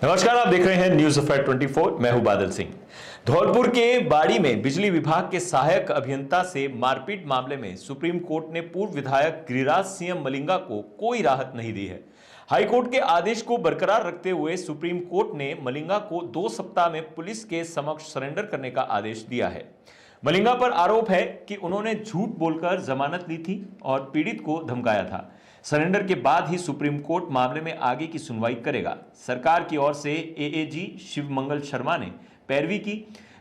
नमस्कार, आप देख रहे हैं न्यूज अफेयर 24। मैं हूं बादल सिंह। धौलपुर के बाड़ी में बिजली विभाग के सहायक अभियंता से मारपीट मामले में सुप्रीम कोर्ट ने पूर्व विधायक गिरिराज सिंह मलिंगा को कोई राहत नहीं दी है। हाईकोर्ट के आदेश को बरकरार रखते हुए सुप्रीम कोर्ट ने मलिंगा को 2 सप्ताह में पुलिस के समक्ष सरेंडर करने का आदेश दिया है। मलिंगा पर आरोप है कि उन्होंने झूठ बोलकर जमानत ली थी और पीड़ित को धमकाया था। सरेंडर के बाद ही सुप्रीम कोर्ट मामले में आगे की सुनवाई करेगा। सरकार की ओर से एएजी शिवमंगल शर्मा ने पैरवी की।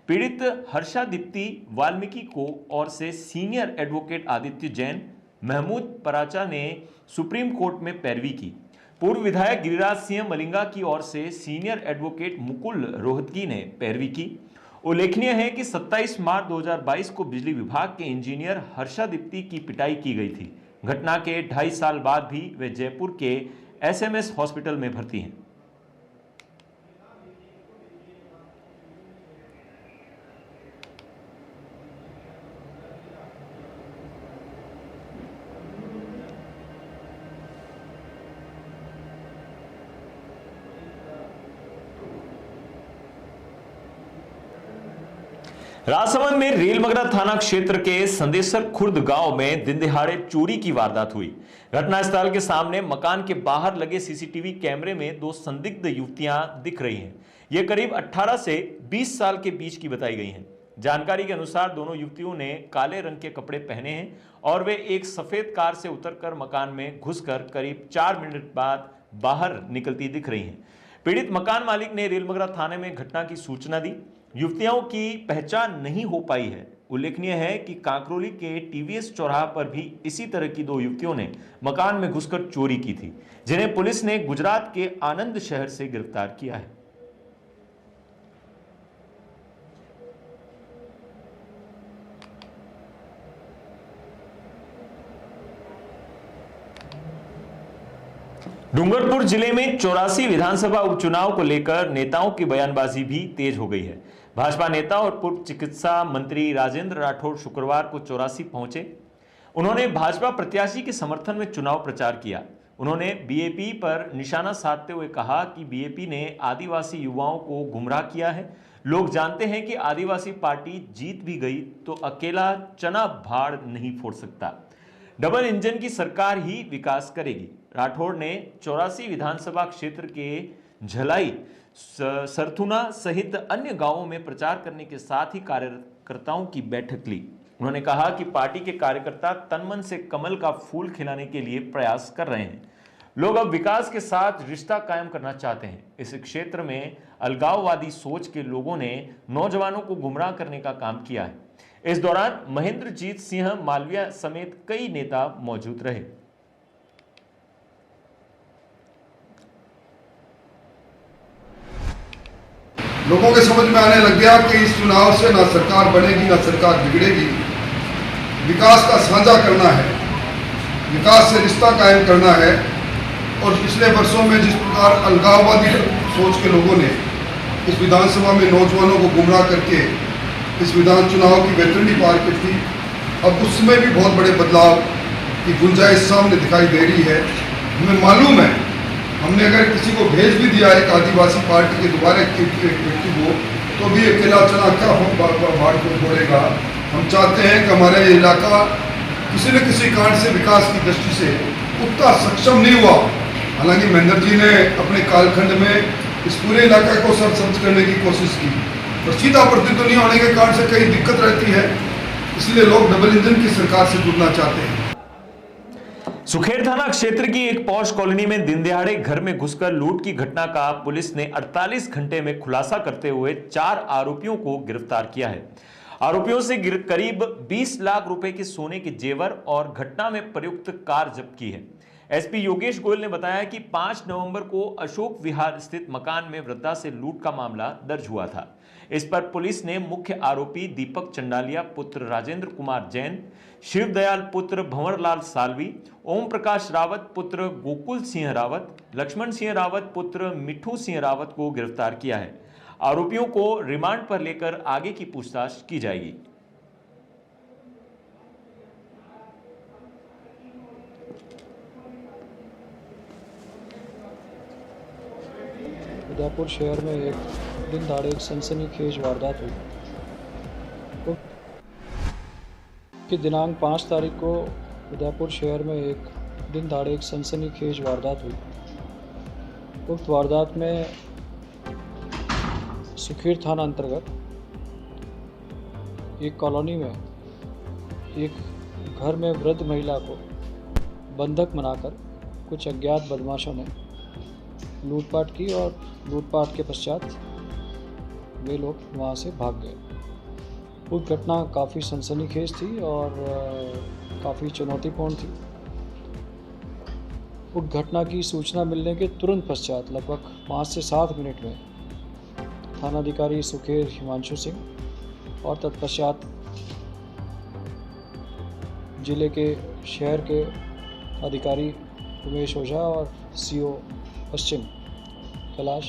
पीड़ित हर्षा दीप्ति वाल्मीकि को और से सीनियर एडवोकेट आदित्य जैन, महमूद पराचा ने सुप्रीम कोर्ट में पैरवी की। पूर्व विधायक गिरिराज सिंह मलिंगा की ओर से सीनियर एडवोकेट मुकुल रोहतगी ने पैरवी की। उल्लेखनीय है कि 27 मार्च 2022 को बिजली विभाग के इंजीनियर हर्षा दीप्ति की पिटाई की गई थी। घटना के 2.5 साल बाद भी वे जयपुर के एसएमएस हॉस्पिटल में भर्ती हैं। राजसमंद में रेलमगरा थाना क्षेत्र के संदेशर खुर्द गांव में दिन दिहाड़े चोरी की वारदात हुई। घटनास्थल के सामने मकान के बाहर लगे सीसीटीवी कैमरे में 2 संदिग्ध युवतियां दिख रही हैं। ये करीब 18 से 20 साल के बीच की बताई गई हैं। जानकारी के अनुसार दोनों युवतियों ने काले रंग के कपड़े पहने हैं और वे एक सफेद कार से उतरकर मकान में घुसकर करीब 4 मिनट बाद बाहर निकलती दिख रही हैं। पीड़ित मकान मालिक ने रेलमगरा थाने में घटना की सूचना दी। युवतियों की पहचान नहीं हो पाई है। उल्लेखनीय है कि कांकरोली के टीवीएस चौराहा पर भी इसी तरह की 2 युवतियों ने मकान में घुसकर चोरी की थी, जिन्हें पुलिस ने गुजरात के आनंद शहर से गिरफ्तार किया है। डूंगरपुर जिले में 84 विधानसभा उपचुनाव को लेकर नेताओं की बयानबाजी भी तेज हो गई है। भाजपा नेता और पूर्व चिकित्सा मंत्री राजेंद्र राठौड़ शुक्रवार को 84 पहुंचे। उन्होंने भाजपा प्रत्याशी के समर्थन में चुनाव प्रचार किया। उन्होंने बीएपी पर निशाना साधते हुए कहा कि बीएपी ने आदिवासी युवाओं को गुमराह किया है। लोग जानते हैं कि आदिवासी पार्टी जीत भी गई तो अकेला चना भाड़ नहीं फोड़ सकता। डबल इंजन की सरकार ही विकास करेगी। राठौड़ ने 84 विधानसभा क्षेत्र के झलाई, सरथुना सहित अन्य गांवों में प्रचार करने के साथ ही कार्यकर्ताओं की बैठक ली। उन्होंने कहा कि पार्टी के कार्यकर्ता तन मन से कमल का फूल खिलाने के लिए प्रयास कर रहे हैं। लोग अब विकास के साथ रिश्ता कायम करना चाहते हैं। इस क्षेत्र में अलगाववादी सोच के लोगों ने नौजवानों को गुमराह करने का काम किया है। इस दौरान महेंद्रजीत सिंह मालविया समेत कई नेता मौजूद रहे। लोगों के समझ में आने लग गया कि इस चुनाव से ना सरकार बनेगी ना सरकार बिगड़ेगी। विकास का साझा करना है, विकास से रिश्ता कायम करना है। और पिछले वर्षों में जिस प्रकार अलगाववादी सोच के लोगों ने इस विधानसभा में नौजवानों को गुमराह करके इस विधान चुनाव की बेहतरीनी पार की थी, अब उसमें भी बहुत बड़े बदलाव की गुंजाइश सामने दिखाई दे रही है। हमें मालूम है, हमने अगर किसी को भेज भी दिया एक आदिवासी पार्टी के दोबारा एक व्यक्ति को, तो भी अकेला चना क्या भाड़ को फोड़ेगा। हम चाहते हैं कि हमारा ये इलाका किसी न किसी कारण से विकास की दृष्टि से उतना सक्षम नहीं हुआ। हालांकि महेंद्र जी ने अपने कालखंड में इस पूरे इलाके को सर्वसम्मत करने की कोशिश की, पर सीधा प्रतिनिधित्व नहीं होने के कारण से कई दिक्कत रहती है। इसलिए लोग डबल इंजन की सरकार से जुड़ना चाहते हैं। सुखेर थाना क्षेत्र की एक पॉश कॉलोनी में दिन दिहाड़े घर में घुसकर लूट की घटना का पुलिस ने 48 घंटे में खुलासा करते हुए 4 आरोपियों को गिरफ्तार किया है। आरोपियों से करीब 20 लाख रुपए के सोने के जेवर और घटना में प्रयुक्त कार जब्त की है। एसपी योगेश गोयल ने बताया कि 5 नवंबर को अशोक विहार स्थित मकान में वृद्धा से लूट का मामला दर्ज हुआ था। इस पर पुलिस ने मुख्य आरोपी दीपक चंडालिया पुत्र राजेंद्र कुमार जैन, शिवदयाल पुत्र भंवरलाल सालवी, ओम प्रकाश रावत पुत्र गोकुल सिंह रावत, लक्ष्मण सिंह रावत पुत्र मिठू सिंह रावत को गिरफ्तार किया है। आरोपियों को रिमांड पर लेकर आगे की पूछताछ की जाएगी। उदयपुर शहर में एक दिन दहाड़े एक सनसनीखेज वारदात हुई कि दिनांक 5 तारीख को उदयपुर शहर में एक दिन दहाड़े एक सनसनीखेज वारदात हुई। उक्त वारदात में सुखेर थाना अंतर्गत एक कॉलोनी में एक घर में वृद्ध महिला को बंधक बनाकर कुछ अज्ञात बदमाशों ने लूटपाट की और लूटपाट के पश्चात वे लोग वहाँ से भाग गए। उस घटना काफ़ी सनसनीखेज थी और काफ़ी चुनौतीपूर्ण थी। उस घटना की सूचना मिलने के तुरंत पश्चात लगभग 5 से 7 मिनट में थानाधिकारी सुखेर हिमांशु सिंह और तत्पश्चात जिले के शहर के अधिकारी उमेश ओझा और सीओ पश्चिम कैलाश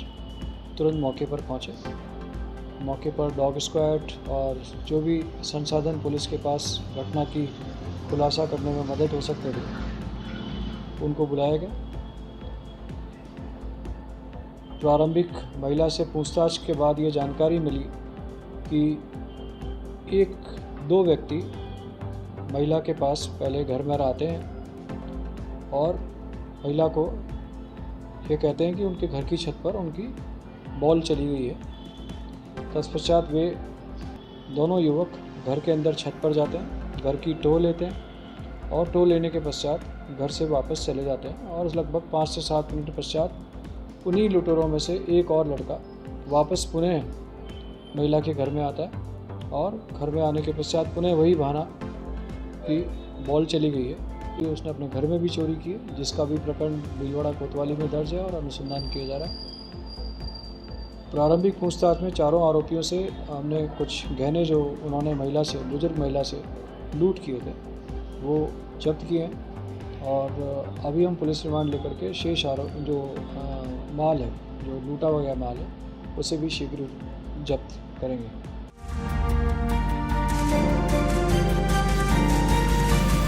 तुरंत मौके पर पहुंचे। मौके पर डॉग स्क्वाड और जो भी संसाधन पुलिस के पास घटना की खुलासा करने में मदद हो सकते थे उनको बुलाया गया। प्रारंभिक महिला से पूछताछ के बाद ये जानकारी मिली कि 1-2 व्यक्ति महिला के पास पहले घर में रहते हैं और महिला को ये कहते हैं कि उनके घर की छत पर उनकी बॉल चली गई है। तत्पश्चात वे दोनों युवक घर के अंदर छत पर जाते हैं, घर की टो लेते हैं और टो लेने के पश्चात घर से वापस चले जाते हैं और लगभग 5 से 7 मिनट पश्चात उन्हीं लुटेरों में से एक और लड़का वापस पुनः महिला के घर में आता है और घर में आने के पश्चात पुनः वही बहाना कि बॉल चली गई है कि उसने अपने घर में भी चोरी की है, जिसका भी प्रकरण भीलवाड़ा कोतवाली में दर्ज है और अनुसंधान किया जा रहा है। प्रारंभिक पूछताछ में चारों आरोपियों से हमने कुछ गहने जो उन्होंने बुजुर्ग महिला से लूट किए थे वो जब्त किए हैं और अभी हम पुलिस रिमांड लेकर के शेष जो माल है, जो लूटा हुआ माल है, उसे भी शीघ्र जब्त करेंगे।